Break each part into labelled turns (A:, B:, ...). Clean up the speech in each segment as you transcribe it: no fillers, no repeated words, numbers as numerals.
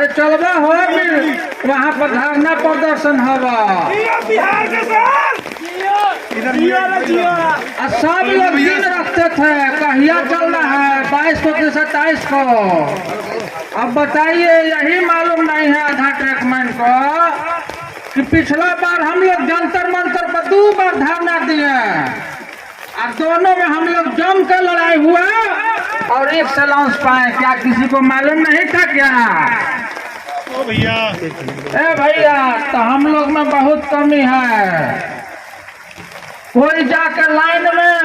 A: अरे चलबा हो वहाँ पर धरना प्रदर्शन हवा।
B: बिहार के सर
A: सब लोग दिन रखते थे, कहिया चल रहा है 22 को कि 27 को। अब बताइए, यही मालूम नहीं है आधा ट्रैकमैन को कि पिछला बार हम लोग जंतर मंतर पर 2 बार धरना दिए और दोनों में हम लोग जम कर लड़ाई हुआ और एक से लॉन्च पाए। क्या किसी को मालूम नहीं था क्या?
B: ओ भैया,
A: ए भैया, तो हम लोग में बहुत कमी है। कोई जाकर लाइन में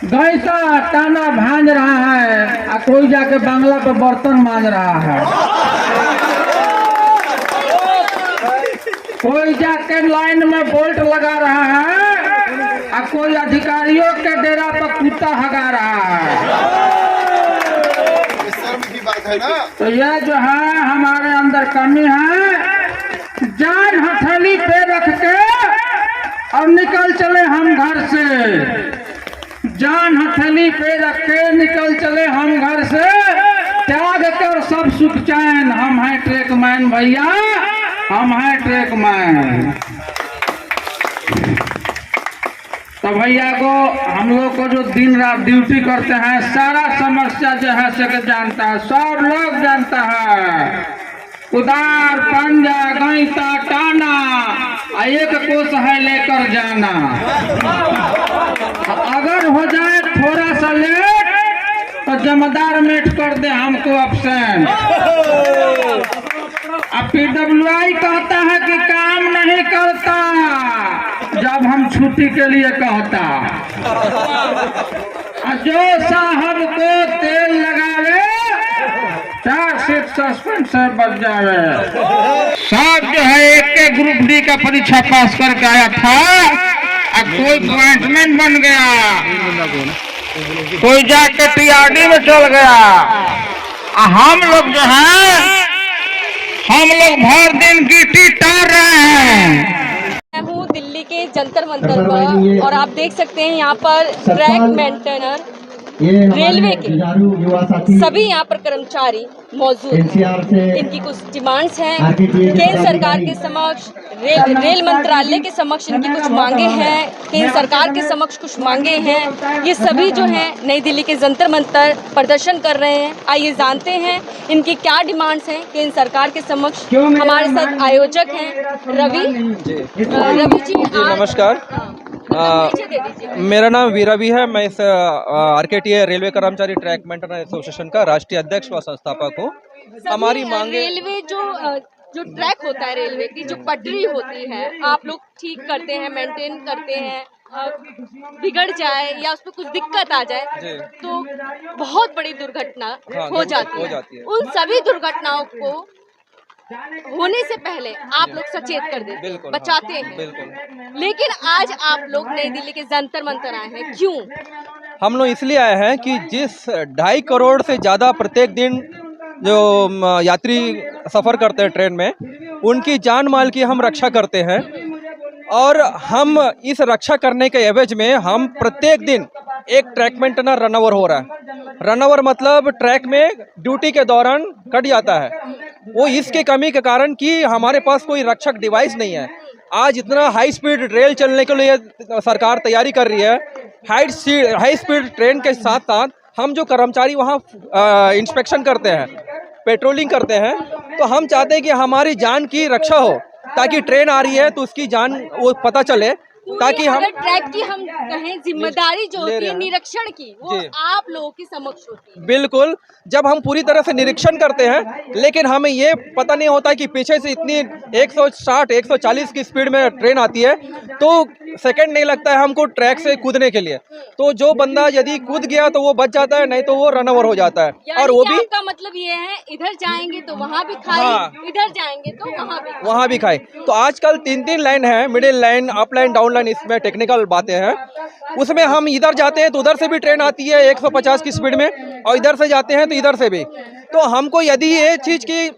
A: गैसा ताना भांज रहा है और कोई जाके बांग्ला पे बर्तन मांज रहा है। कोई जाके लाइन में बोल्ट लगा रहा है और कोई अधिकारियों के डेरा पर कुत्ता हगा रहा है।
C: शर्म की बात है ना।
A: तो यह जो है हमारे अंदर कमी है। जान हथेली पे रख के और निकल चले हम घर से। जान हथेली पे रख के निकल चले हम घर से, त्याग कर सब सुख चैन। हम हैं ट्रैकमैन भैया, हम हैं ट्रैकमैन। तो भैया को, हम लोग को जो दिन रात ड्यूटी करते हैं, सारा समस्या जो है से जानता है, सब लोग जानता है। कुदार, पंजा, गैता, टाना, एक कोस है लेकर जाना। अगर हो जाए थोड़ा सा लेट तो जमादार मेट कर दे हमको अब्सेंट। अब PWI कहता है कि काम नहीं करता जब हम छुट्टी के लिए कहता। जो साहब को तेल लगावे 4 सीट सस्पेंड से बच जावे। सब जो है एक ग्रुप डी का परीक्षा पास करके आया था और कोई अपॉइंटमेंट बन गया, कोई जाके TRD में चल गया। हम लोग जो है, हम लोग भर दिन गिट्टी टार रहे हैं।
D: मैं हूँ दिल्ली के जंतर मंतर पर और आप देख सकते हैं यहाँ पर ट्रैक मेंटेनर, रेलवे के सभी यहाँ पर कर्मचारी मौजूद हैं। इनकी कुछ डिमांड्स हैं केंद्र सरकार के समक्ष, रेल मंत्रालय के समक्ष इनकी कुछ मांगे हैं, केंद्र सरकार के समक्ष कुछ मांगे हैं। ये सभी जो हैं नई दिल्ली के जंतर मंतर प्रदर्शन कर रहे हैं। आइए जानते हैं इनकी क्या डिमांड्स हैं केंद्र सरकार के समक्ष। हमारे साथ आयोजक हैं रवि जी।
E: नमस्कार, मेरा नाम वीरावी है। मैं इस RKTI रेलवे कर्मचारी ट्रैक मेंटेनर एसोसिएशन का राष्ट्रीय अध्यक्ष व संस्थापक हूँ। हमारी मांगे,
D: रेलवे जो ट्रैक होता है, रेलवे की जो पटरी होती है, आप लोग ठीक करते हैं, मेंटेन करते हैं, बिगड़ जाए या उसमें कुछ दिक्कत आ जाए तो बहुत बड़ी दुर्घटना हो जाती है। उन सभी दुर्घटनाओं को होने से पहले आप लोग सचेत कर देते हैं, बचाते हैं। लेकिन आज आप लोग नई दिल्ली के जंतर मंतर आए हैं, क्यों?
E: हम लोग इसलिए आए हैं कि जिस 2.5 करोड़ से ज़्यादा प्रत्येक दिन जो यात्री सफ़र करते हैं ट्रेन में, उनकी जान माल की हम रक्षा करते हैं। और हम इस रक्षा करने के एवज में हम प्रत्येक दिन एक ट्रैक मेंटेनर रन ओवर हो रहा है। रन ओवर मतलब ट्रैक में ड्यूटी के दौरान कट जाता है। वो इसके कमी के कारण कि हमारे पास कोई रक्षक डिवाइस नहीं है। आज इतना हाई स्पीड रेल चलने के लिए सरकार तैयारी कर रही है। हाई स्पीड ट्रेन के साथ साथ हम जो कर्मचारी वहाँ इंस्पेक्शन करते हैं, पेट्रोलिंग करते हैं, तो हम चाहते हैं कि हमारी जान की रक्षा हो, ताकि ट्रेन आ रही है तो उसकी जान वो पता चले, ताकि हम
D: ट्रैक की हम कहें जिम्मेदारी जो होती है निरीक्षण की, वो आप लोगों के समक्ष होती है।
E: बिल्कुल, जब हम पूरी तरह से निरीक्षण करते हैं, लेकिन हमें ये पता नहीं होता कि पीछे से इतनी 160-140 की स्पीड में ट्रेन आती है, तो सेकंड नहीं लगता है हमको ट्रैक से कूदने के लिए। तो जो बंदा यदि कूद गया तो वो बच जाता है, नहीं तो वो रन ओवर हो जाता है। और वो भी
D: का मतलब ये है, इधर जाएंगे तो वहाँ भी खाए, इधर जाएंगे तो वहाँ भी
E: खाए। तो आजकल 3 लाइन है, middle line, up line, down line, इसमें टेक्निकल बातें हैं। उसमें हम इधर जाते हैं तो उधर से भी ट्रेन आती है 150 की स्पीड में, और इधर से जाते हैं तो इधर से भी। तो हमको यदि ये चीज़ की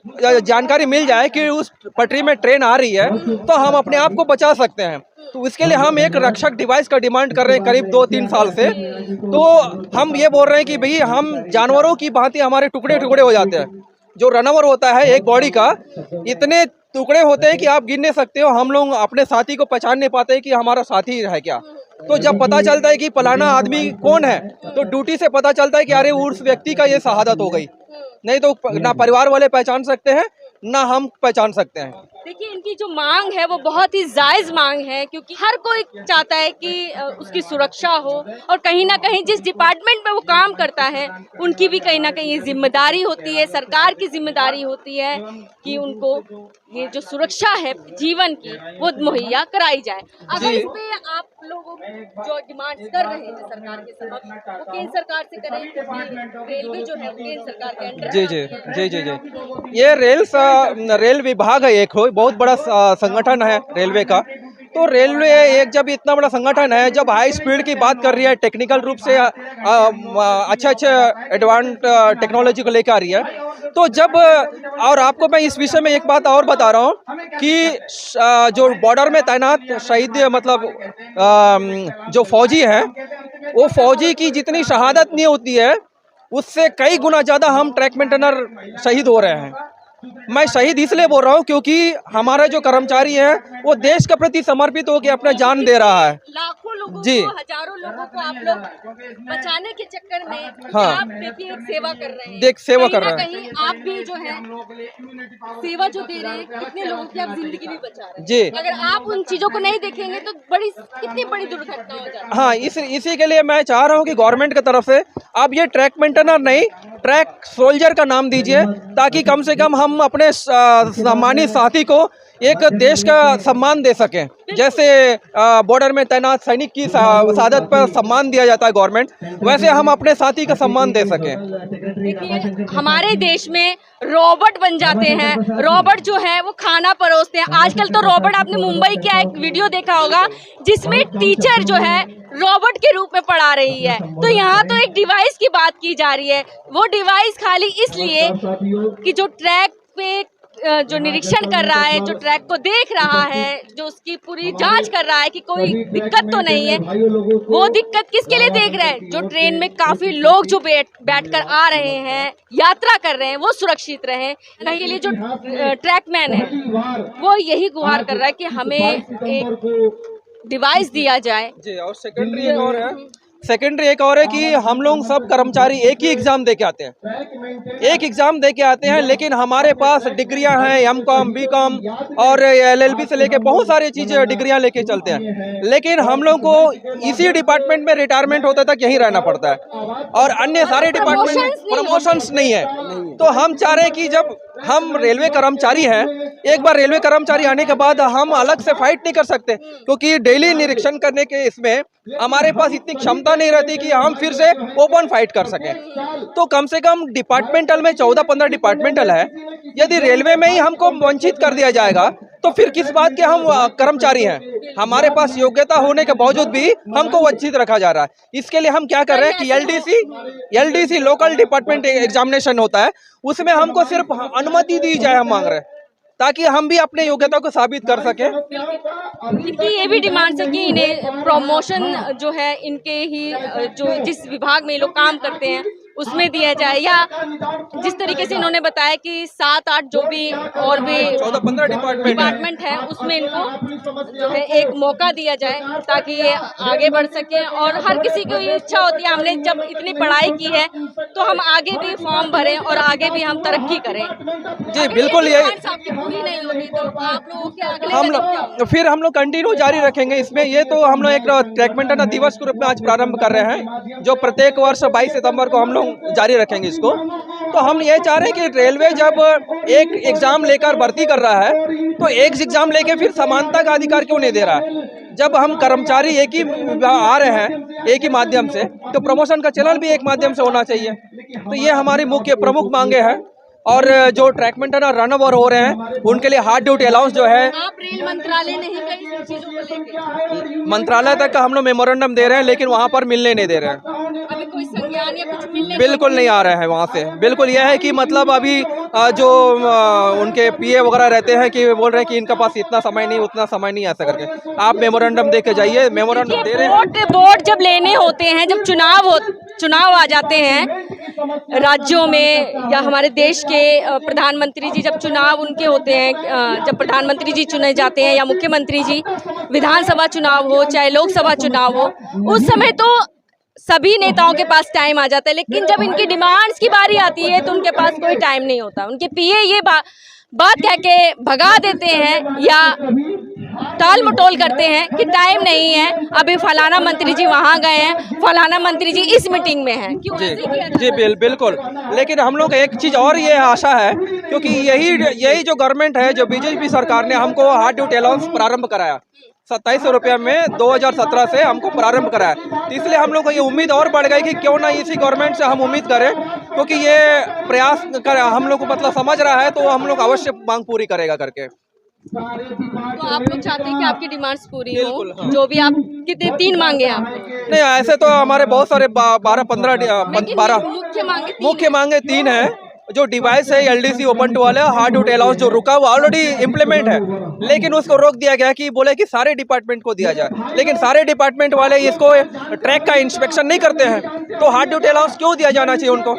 E: जानकारी मिल जाए कि उस पटरी में ट्रेन आ रही है, तो हम अपने आप को बचा सकते हैं। तो इसके लिए हम एक रक्षक डिवाइस का डिमांड कर रहे हैं करीब 2-3 साल से। तो हम ये बोल रहे हैं कि भाई हम जानवरों की भांति हमारे टुकड़े टुकड़े हो जाते हैं। जो रनओवर होता है एक बॉडी का, इतने टुकड़े होते हैं कि आप गिन नहीं सकते हो। हम लोग अपने साथी को पहचान नहीं पाते कि हमारा साथी है क्या। तो जब पता चलता है कि फलाना आदमी कौन है, तो ड्यूटी से पता चलता है कि अरे उस व्यक्ति का ये शहादत हो गई। नहीं तो ना परिवार वाले पहचान सकते हैं ना हम पहचान सकते हैं।
D: देखिए, इनकी जो मांग है वो बहुत ही जायज मांग है, क्योंकि हर कोई चाहता है कि उसकी सुरक्षा हो, और कहीं ना कहीं जिस डिपार्टमेंट में वो काम करता है उनकी भी कहीं ना कहीं ये जिम्मेदारी होती है, सरकार की जिम्मेदारी होती है कि उनको ये जो सुरक्षा है जीवन की वो मुहैया कराई जाए। अगर इस पे आप लोग जो डिमांड्स कर रहे हैं सरकार के समक्ष, वो केंद्र सरकार से करें, क्योंकि रेलवे जो है वो केंद्र सरकार के अंडर
E: जी जी जी जी जी ये रेल विभाग है, एक बहुत बड़ा संगठन है रेलवे का। तो रेलवे एक जब इतना बड़ा संगठन है, जब हाई स्पीड की बात कर रही है, टेक्निकल रूप से अच्छे एडवांस टेक्नोलॉजी को लेकर आ रही है, तो जब और आपको मैं इस विषय में एक बात और बता रहा हूँ कि जो बॉर्डर में तैनात शहीद मतलब जो फौजी हैं, वो फौजी की जितनी शहादत नहीं होती है उससे कई गुना ज़्यादा हम ट्रैक मेंटेनर शहीद हो रहे हैं। मैं शहीद इसलिए बोल रहा हूँ क्योंकि हमारा जो कर्मचारी है वो देश के प्रति समर्पित होकर अपना जान दे रहा है।
D: लाखों लोगों
E: जी।
D: को, हजारों लोगों को आप लोग बचाने के चक्कर में
E: हाँ।
D: आप देखिए एक सेवा कर रहे हैं,
E: सेवा
D: कहीं
E: कर
D: ना
E: रहे हैं।
D: कहीं आप भी जो है सेवा जो दे रहे हैं, कितने लोगों की आप जिंदगी भी बचा रहे हैं।
E: जी।
D: अगर आप उन चीजों को नहीं देखेंगे तो कितनी बड़ी दुर्घटना हो जाती है।
E: हाँ, इसी के लिए मैं चाह रहा हूँ कि गवर्नमेंट की तरफ से आप ये ट्रैक मेंटेनर नहीं, ट्रैक सोल्जर का नाम दीजिए, ताकि कम से कम हम अपने सम्मानित साथी को एक देश का सम्मान दे सकें। जैसे बॉर्डर में तैनात सैनिक की शहादत पर सम्मान दिया जाता है गवर्नमेंट, वैसे हम अपने साथी का सम्मान दे सकें।
D: देखिए, हमारे देश में रोबोट बन जाते हैं, रोबोट जो है वो खाना परोसते हैं। आजकल तो रोबोट, आपने मुंबई का एक वीडियो देखा होगा जिसमें टीचर जो है रोबोट के रूप में पढ़ा रही है। तो यहाँ तो एक डिवाइस की बात की जा रही है, वो डिवाइस खाली इसलिए कि जो ट्रैक पे जो निरीक्षण कर रहा है, जो ट्रैक को देख रहा है, जो उसकी पूरी जांच कर रहा है कि कोई दिक्कत तो नहीं है। वो दिक्कत किसके लिए देख रहे हैं? जो ट्रेन में काफी लोग जो बैठकर आ रहे हैं, यात्रा कर रहे हैं, वो सुरक्षित रहें। कहीं के लिए जो ट्रैकमैन है वो यही गुहार कर रहा है कि हमें एक डिवाइस दिया जाए।
E: जी, और सेकेंडरी एक और है कि हम लोग सब कर्मचारी एक ही एग्जाम दे के आते हैं, लेकिन हमारे पास डिग्रियां हैं, M.Com, B.Com और LLB से लेके बहुत सारी चीज़ें डिग्रियां लेके चलते हैं, लेकिन हम लोग को इसी डिपार्टमेंट में रिटायरमेंट होता तक यहीं रहना पड़ता है और अन्य सारे डिपार्टमेंट प्रमोशंस नहीं है। तो हम चाह रहे हैं कि जब हम रेलवे कर्मचारी हैं, एक बार रेलवे कर्मचारी आने के बाद हम अलग से फाइट नहीं कर सकते, क्योंकि डेली निरीक्षण करने के इसमें हमारे पास इतनी क्षमता नहीं रहती कि हम फिर से ओपन फाइट कर सकें। तो कम से कम डिपार्टमेंटल में 14-15 डिपार्टमेंटल है, यदि रेलवे में ही हमको वंचित कर दिया जाएगा तो फिर किस बात के हम कर्मचारी हैं? हमारे पास योग्यता होने के बावजूद भी हमको वंचित रखा जा रहा है। इसके लिए हम क्या कर रहे हैं कि LDC लोकल डिपार्टमेंट एग्जामिनेशन होता है, उसमें हमको सिर्फ अनुमति दी जाए, हम मांग रहे हैं, ताकि हम भी अपने योग्यता को साबित कर सकें।
D: इनकी ये भी डिमांड है कि इन्हें प्रमोशन जो है इनके ही जो जिस विभाग में ये लोग काम करते हैं उसमें दिया जाए, या जिस तरीके से इन्होंने बताया कि 7-8 जो भी और भी
E: 14-15
D: डिपार्टमेंट है उसमें इनको जो है एक मौका दिया जाए ताकि ये आगे बढ़ सके। और हर किसी की इच्छा होती है, हमने जब इतनी पढ़ाई की है तो हम आगे भी फॉर्म भरें और आगे भी हम तरक्की करें।
E: जी बिल्कुल, ये
D: पूरी नहीं होगी तो आप लोगों के अगले
E: हम लोग कंटिन्यू जारी रखेंगे इसमें। ये तो हम लोग एक ट्रैक मेंटेनर दिवस के रूप में आज प्रारंभ कर रहे हैं, जो प्रत्येक वर्ष 22 सितंबर को हम लोग जारी रखेंगे इसको। तो हम ये चाह रहे हैं कि रेलवे जब एक एग्जाम लेकर भर्ती कर रहा है तो एक एग्जाम लेके फिर समानता का अधिकार क्यों नहीं दे रहा है? जब हम कर्मचारी एक ही आ रहे हैं एक ही माध्यम से, तो प्रमोशन का चलन भी एक माध्यम से होना चाहिए। तो ये हमारी मुख्य प्रमुख मांगे हैं। और जो ट्रैक मेंटेनर रन ओवर हो रहे हैं उनके लिए हार्ड ड्यूटी अलाउंस जो है,
D: आप रेल मंत्रालय नहीं कई चीजों को लेकर
E: मंत्रालय तक का हम लोग मेमोरेंडम दे रहे हैं, लेकिन वहाँ पर मिलने नहीं दे रहे हैं।
D: अभी कोई संज्ञान या
E: बिल्कुल नहीं आ रहे हैं वहाँ से। बिल्कुल यह है कि मतलब अभी जो उनके पीए वगैरह रहते हैं कि बोल रहे हैं कि इनके पास इतना समय नहीं, उतना समय नहीं, ऐसा करके। आप मेमोरेंडम दे के जाइए, मेमोरेंडम दे रहे हैं।
D: वोट जब लेने होते हैं, जब चुनाव आ जाते हैं राज्यों में या हमारे देश के प्रधानमंत्री जी, जब चुनाव उनके होते हैं, जब प्रधानमंत्री जी चुने जाते हैं या मुख्यमंत्री जी, विधानसभा चुनाव हो चाहे लोकसभा चुनाव हो, उस समय तो सभी नेताओं के पास टाइम आ जाता है, लेकिन जब इनकी डिमांड्स की बारी आती है तो उनके पास कोई टाइम नहीं होता। उनके पीए ये बात कह के भगा देते हैं या टाल मटोल करते हैं कि टाइम नहीं है, अभी फलाना मंत्री जी वहाँ गए हैं, फलाना मंत्री जी इस मीटिंग में हैं। क्यों ऐसे किया जाता है?
E: जी बिल्कुल। लेकिन हम लोग एक चीज़ और ये आशा है, क्योंकि यही जो गवर्नमेंट है, जो बीजेपी सरकार ने हमको हार्ड ड्यूटी अलाउंस प्रारंभ कराया 2700 रुपये में 2017 से हमको प्रारंभ कराया, तो इसलिए हम लोग को ये उम्मीद और बढ़ गई कि क्यों ना इसी गवर्नमेंट से हम उम्मीद करें, क्योंकि ये प्रयास कर हम लोग को मतलब समझ रहा है, तो हम लोग अवश्य मांग पूरी करेगा करके।
D: तो आप लोग चाहते हैं कि आपकी डिमांड्स पूरी हो?
E: बिल्कुल, हाँ।
D: जो भी आप कितने 3 मांगे आपने?
E: नहीं, ऐसे तो हमारे बहुत सारे 12-15 मुख्य मांगे 3 हैं। जो डिवाइस है एलडीसी ओपन टू वाले हार्ड ड्यूटी अलाउंस जो रुका हुआ ऑलरेडी इम्प्लीमेंट है, लेकिन उसको रोक दिया गया कि बोले कि सारे डिपार्टमेंट को दिया जाए, लेकिन सारे डिपार्टमेंट वाले इसको ट्रैक का इंस्पेक्शन नहीं करते हैं, तो हार्ड ड्यूटी अलाउंस क्यों दिया जाना चाहिए उनको?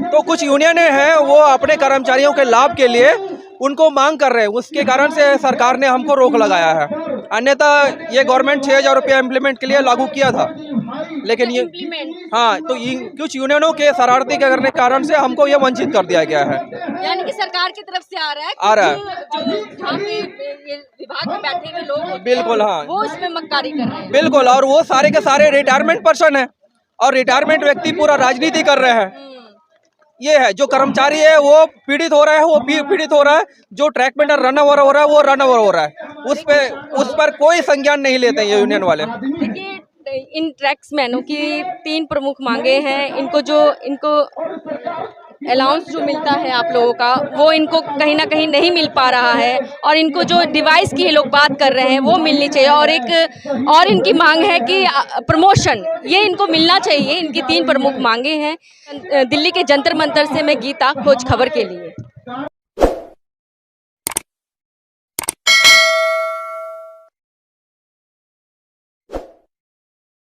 E: तो कुछ यूनियनें हैं वो अपने कर्मचारियों के लाभ के लिए उनको मांग कर रहे हैं, उसके कारण से सरकार ने हमको रोक लगाया है। अन्यथा ये गवर्नमेंट 6000 रुपया इम्प्लीमेंट के लिए लागू किया था, लेकिन ये हाँ, तो कुछ यूनियनों के शरारती करने के कारण से हमको ये वंचित कर दिया गया है।
D: यानी कि सरकार की तरफ से आ रहा है, जो यहाँ पे ये विभाग में बैठे हुए लोग होते हैं,
E: बिल्कुल, हाँ,
D: वो इसमें मक्कारी कर रहे हैं।
E: बिल्कुल, और वो सारे के सारे रिटायरमेंट पर्सन है, और रिटायरमेंट व्यक्ति पूरा राजनीति कर रहे हैं। ये है, जो कर्मचारी है वो पीड़ित हो रहा है, वो पीड़ित हो रहा है, जो ट्रैक में रन ओवर हो रहा है वो रन ओवर हो रहा है, उस पर कोई संज्ञान नहीं लेते ये यूनियन वाले।
D: देखिए, इन ट्रैक्समैनों की 3 प्रमुख मांगे हैं। इनको अलाउंस जो मिलता है आप लोगों का, वो इनको कहीं ना कहीं नहीं मिल पा रहा है, और इनको जो डिवाइस की ये लोग बात कर रहे हैं वो मिलनी चाहिए, और इनकी मांग है कि प्रमोशन, ये इनको मिलना चाहिए। इनकी 3 प्रमुख मांगे हैं। दिल्ली के जंतर मंतर से मैं गीता, खोज खबर के लिए।